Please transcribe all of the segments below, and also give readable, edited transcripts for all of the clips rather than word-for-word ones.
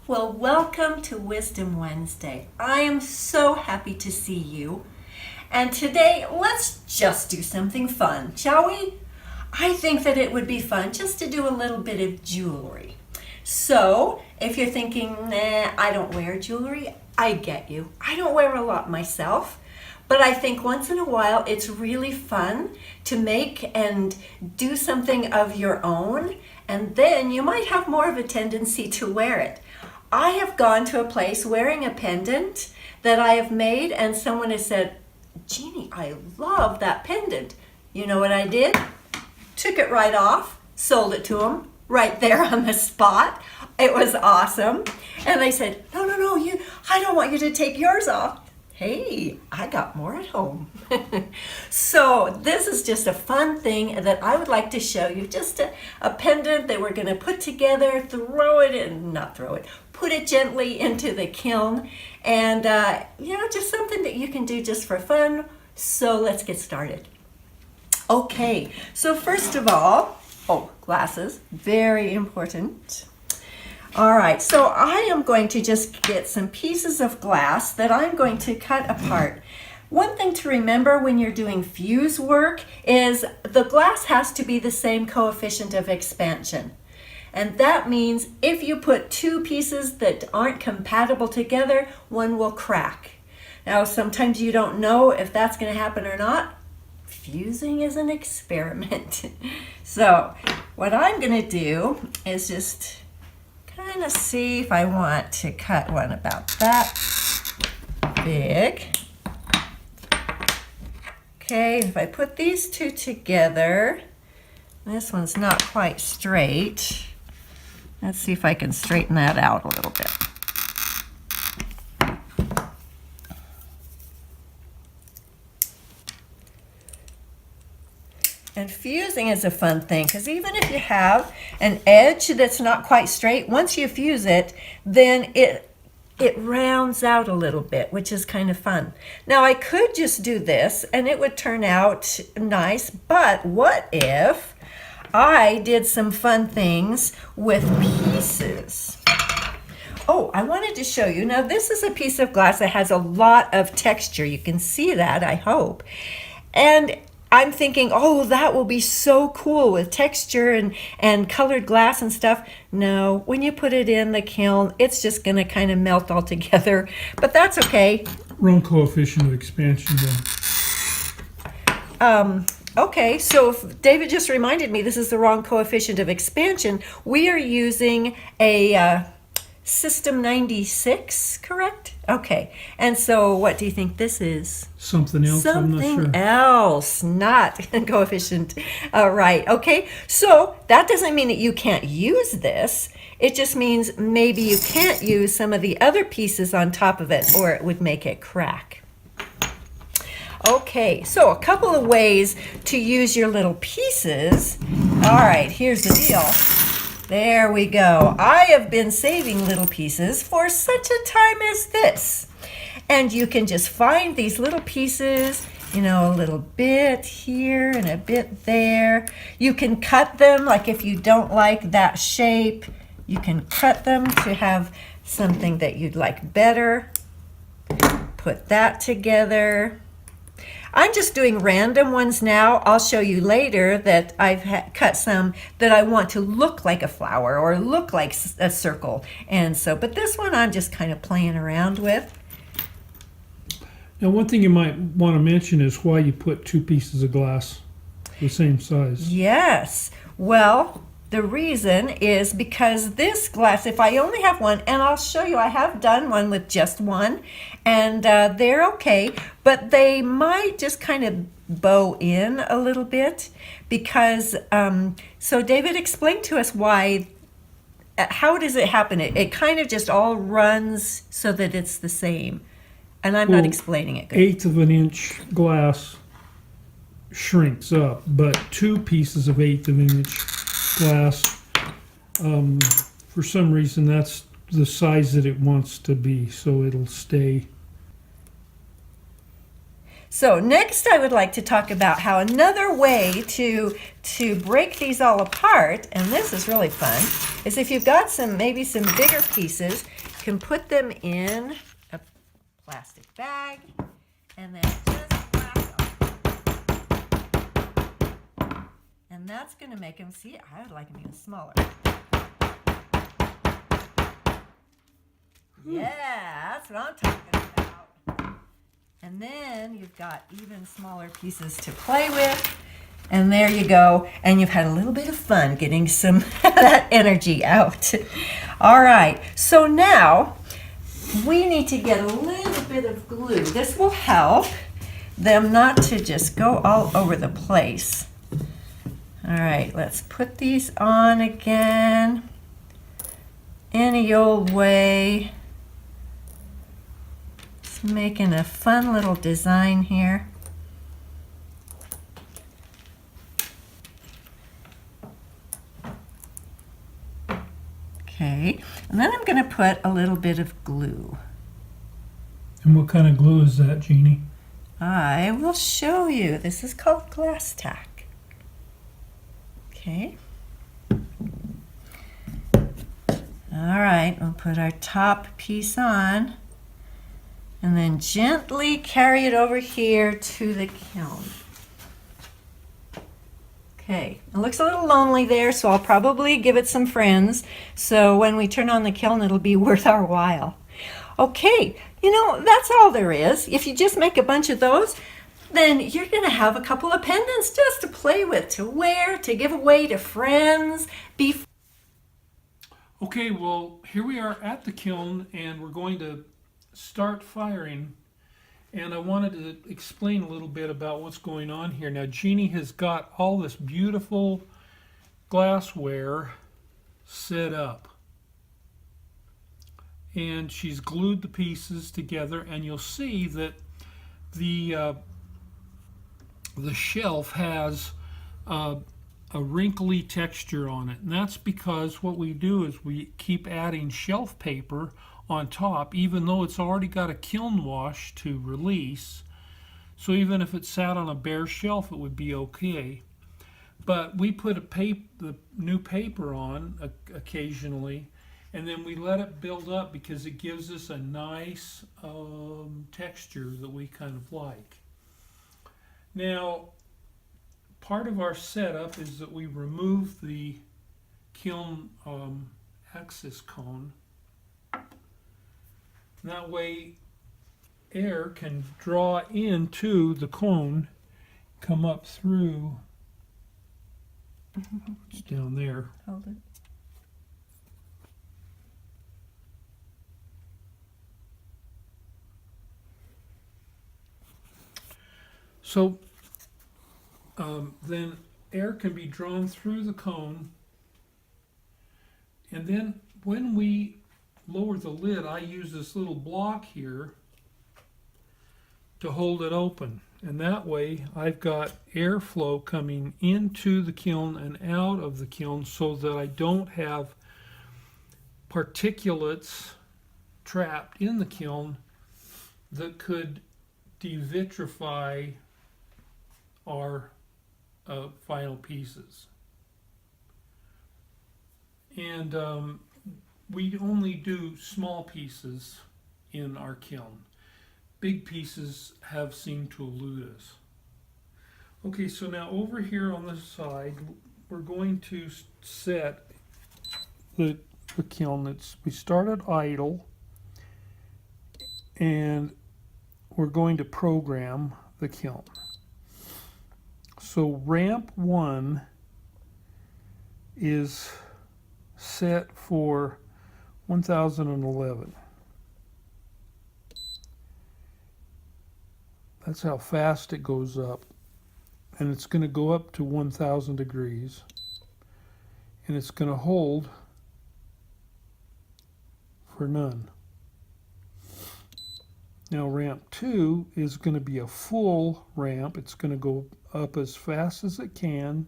Well, welcome to Wisdom Wednesday. I am so happy to see you. And today, let's just do something fun, shall we? I think that it would be fun just to do a little bit of jewelry. So, if you're thinking, nah, I don't wear jewelry, I get you. I don't wear a lot myself. But I think once in a while it's really fun to make and do something of your own, and then you might have more of a tendency to wear it. I have gone to a place wearing a pendant that I have made, and someone has said, Jeannie, I love that pendant. You know what I did? Took it right off, sold it to them right there on the spot. It was awesome. And they said, no, I don't want you to take yours off. Hey, I got more at home. So this is just a fun thing that I would like to show you. Just a pendant that we're going to put together, put it gently into the kiln. And, just something that you can do just for fun. So let's get started. Okay, so first of all, glasses, very important. All right, so I am going to just get some pieces of glass that I'm going to cut apart. One thing to remember when you're doing fuse work is the glass has to be the same coefficient of expansion. And that means if you put two pieces that aren't compatible together, one will crack. Now, sometimes you don't know if that's going to happen or not. Fusing is an experiment. So what I'm going to do is just kind of see if I want to cut one about that big. Okay, if I put these two together, this one's not quite straight. Let's see if I can straighten that out a little bit. And fusing is a fun thing because even if you have an edge that's not quite straight, once you fuse it, then it rounds out a little bit, which is kind of fun. Now I could just do this and it would turn out nice, but what if I did some fun things with pieces? Oh, I wanted to show you. Now this is a piece of glass that has a lot of texture. You can see that, I hope. And I'm thinking, that will be so cool with texture and colored glass and stuff. No, when you put it in the kiln, it's just going to kind of melt all together. But that's okay. Wrong coefficient of expansion then. Okay, so if David just reminded me this is the wrong coefficient of expansion. We are using a System 96, correct? Okay, and so what do you think this is? Something else, I'm not sure. Something else, not coefficient. Right, okay, so that doesn't mean that you can't use this. It just means maybe you can't use some of the other pieces on top of it or it would make it crack. Okay, so a couple of ways to use your little pieces. All right, here's the deal. There we go. I have been saving little pieces for such a time as this. And you can just find these little pieces, a little bit here and a bit there. You can cut them, like if you don't like that shape, you can cut them to have something that you'd like better. Put that together. I'm just doing random ones now. I'll show you later that I've cut some that I want to look like a flower or look like a circle. And so, but this one I'm just kind of playing around with. Now, one thing you might want to mention is why you put two pieces of glass the same size. Yes. Well, the reason is because this glass, if I only have one, and I'll show you, I have done one with just one, and they're okay, but they might just kind of bow in a little bit because, so David explained to us why, how does it happen? It kind of just all runs so that it's the same, and I'm not explaining it good. 1/8 of an inch glass shrinks up, but two pieces of 1/8 of an inch glass, for some reason that's the size that it wants to be, so it'll stay. So next I would like to talk about how another way to break these all apart, and this is really fun, is if you've got maybe some bigger pieces, you can put them in a plastic bag and then just whack them. And that's going to make them, see, I would like them even smaller. Yeah, that's what I'm talking about. And then you've got even smaller pieces to play with. And there you go. And you've had a little bit of fun getting some of that energy out. All right, so now we need to get a little bit of glue. This will help them not to just go all over the place. All right, let's put these on again. Any old way. Just making a fun little design here. Okay, and then I'm going to put a little bit of glue. And what kind of glue is that, Jeannie? I will show you. This is called glass tack. Okay. All right, we'll put our top piece on and then gently carry it over here to the kiln. Okay, it looks a little lonely there, so I'll probably give it some friends. So when we turn on the kiln, it'll be worth our while. Okay, you know, that's all there is. If you just make a bunch of those, then you're going to have a couple of pendants just to play with, to wear, to give away to friends. Okay, well, here we are at the kiln, and we're going to start firing. And I wanted to explain a little bit about what's going on here. Now, Jeannie has got all this beautiful glassware set up. And she's glued the pieces together, and you'll see that the shelf has a wrinkly texture on it. And that's because what we do is we keep adding shelf paper on top, even though it's already got a kiln wash to release. So even if it sat on a bare shelf, it would be okay. But we put the new paper on occasionally, and then we let it build up because it gives us a nice texture that we kind of like. Now, part of our setup is that we remove the kiln access cone. That way air can draw into the cone, come up through. It's down there. Hold it. So then air can be drawn through the cone, and then when we lower the lid, I use this little block here to hold it open, and that way I've got airflow coming into the kiln and out of the kiln so that I don't have particulates trapped in the kiln that could devitrify our final pieces. And we only do small pieces in our kiln. Big pieces have seemed to elude us. Okay, so now over here on this side, we're going to set the kiln. We started idle, and we're going to program the kiln. So ramp 1 is set for 1011. That's how fast it goes up. And it's going to go up to 1000 degrees. And it's going to hold for none. Now ramp 2 is going to be a full ramp. It's going to go up as fast as it can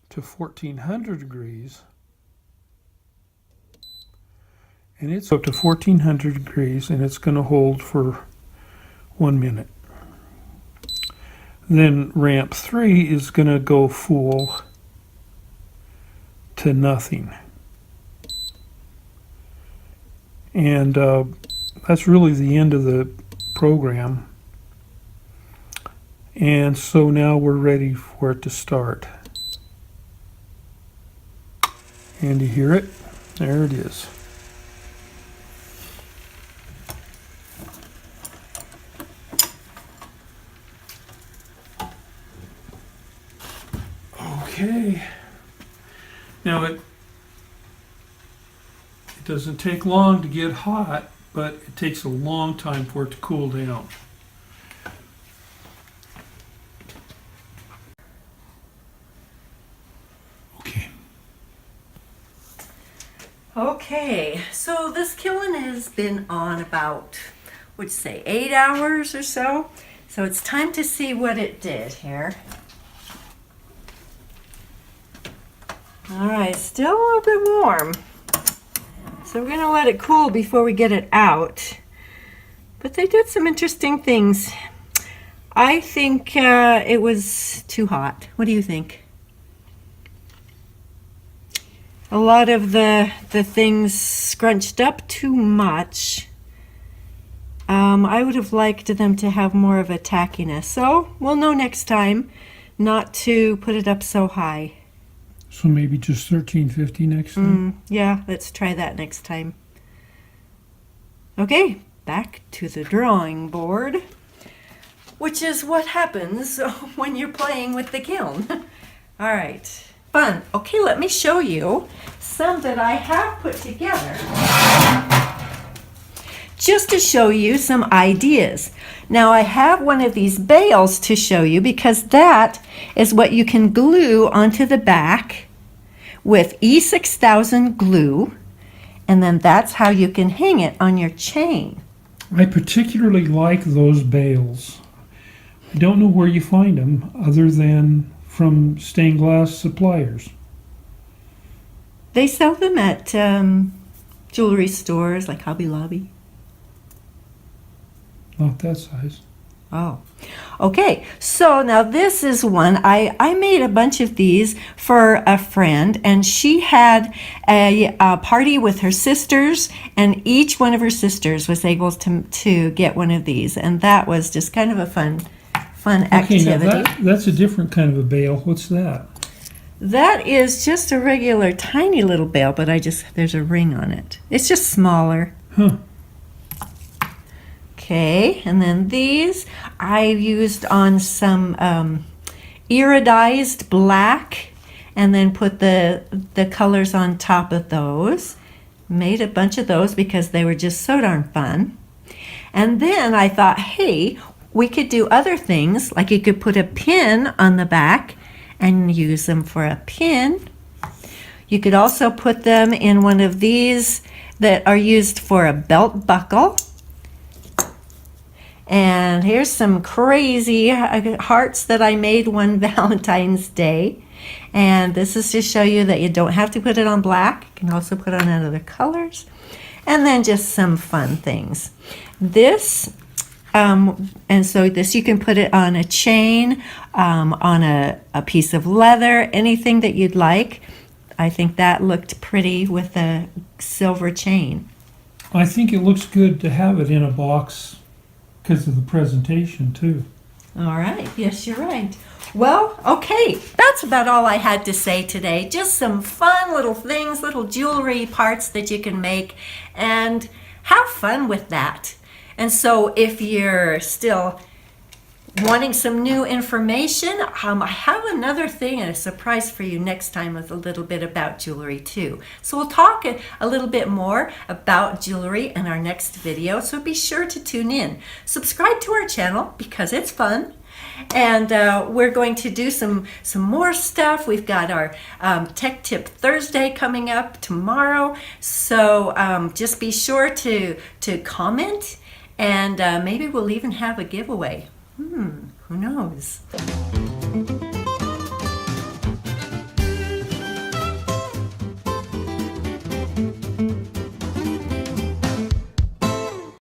to 1400 degrees. And it's up to 1400 degrees, and it's going to hold for 1 minute. Then ramp 3 is going to go full to nothing. And that's really the end of the program. And so now we're ready for it to start. And you hear it? There it is. Okay. Now it doesn't take long to get hot, but it takes a long time for it to cool down. Okay. Okay, so this kiln has been on about, would you say, 8 hours or so? So it's time to see what it did here. All right, still a little bit warm. So we're gonna let it cool before we get it out. But they did some interesting things. I think it was too hot. What do you think? A lot of the things scrunched up too much. I would have liked them to have more of a tackiness. So we'll know next time not to put it up so high. So maybe just 1350 next time? Yeah, let's try that next time. Okay, back to the drawing board, which is what happens when you're playing with the kiln. All right, fun. Okay, let me show you some that I have put together just to show you some ideas. Now I have one of these bales to show you because that is what you can glue onto the back with E6000 glue, and then that's how you can hang it on your chain. I particularly like those bales. I don't know where you find them other than from stained glass suppliers. They sell them at jewelry stores like Hobby Lobby. Not that size. Oh, okay. So now this is one. I made a bunch of these for a friend, and she had a party with her sisters, and each one of her sisters was able to get one of these, and that was just kind of a fun activity. Okay, now that's a different kind of a bale. What's that? That is just a regular tiny little bale, but there's a ring on it. It's just smaller. Huh. Okay, and then these I used on some iridized black, and then put the colors on top of those. Made a bunch of those because they were just so darn fun. And then I thought, hey, we could do other things, like you could put a pin on the back and use them for a pin. You could also put them in one of these that are used for a belt buckle. And here's some crazy hearts that I made one Valentine's Day. And this is to show you that you don't have to put it on black. You can also put it on other colors. And then just some fun things. This, and so this you can put it on a chain, on a piece of leather, anything that you'd like. I think that looked pretty with a silver chain. I think it looks good to have it in a box because of the presentation too. All right, yes, you're right. Well, okay, that's about all I had to say today. Just some fun little things, little jewelry parts that you can make, and have fun with that. And so if you're still wanting some new information, I have another thing and a surprise for you next time with a little bit about jewelry too. So we'll talk a little bit more about jewelry in our next video, so be sure to tune in. Subscribe to our channel because it's fun. And we're going to do some more stuff. We've got our Tech Tip Thursday coming up tomorrow. So just be sure to comment, and maybe we'll even have a giveaway. Who knows?